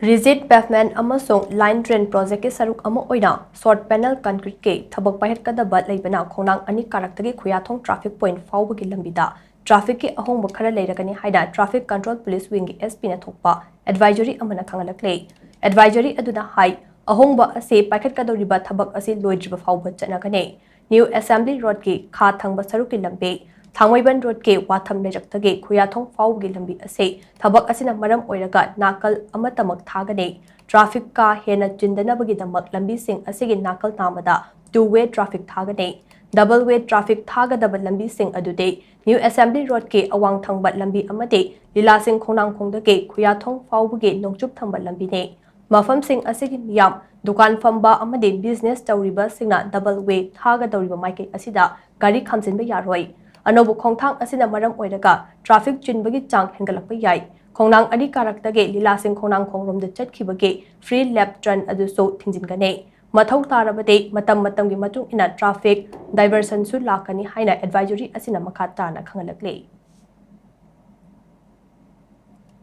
Rigid pavement amasung line drain project ke saruk ama oina short panel concrete ke thabak pahet kadaba leibana khonang ani karaktagi khuyathong traffic point fawbagi lambida traffic ke ahongba khara leiragani haida traffic control police wing ki SP na thokpa advisory amana khangalakle advisory aduna hai ahongba ase pahet kadoriba thabak ase loidriba fawba chanagane new assembly road ki kha thangba saruk ki lambe Thangwaiban road ke watham lejaktage khuyathong fawgi lambi ase thabak asina maram oiraga nakal amatamak thagane traffic ka hena chindanabagi damak lambi sing asigi nakal tamada two-way traffic thagane double way traffic thagadaba lambi sing adude new assembly road ke awang thangba lambi amade lila sing khonang khongdage khuyathong fawgi nongchup thangba lambi ne mafam sing asigi miyam dukan famba amade business tawriba singna double way thagadawriba maike asida gari khamjinba yaroi Anobu khongthang asina maram oiraga traffic chinbagi chang hengalakpa yai khongnang adi karaktage lilasing khongnang khongrom de chatkibage free left turn adu so thingjingane mathau tarabade matamgi matung ina traffic diversion su lakani haina advisory asina makha tana khangalakle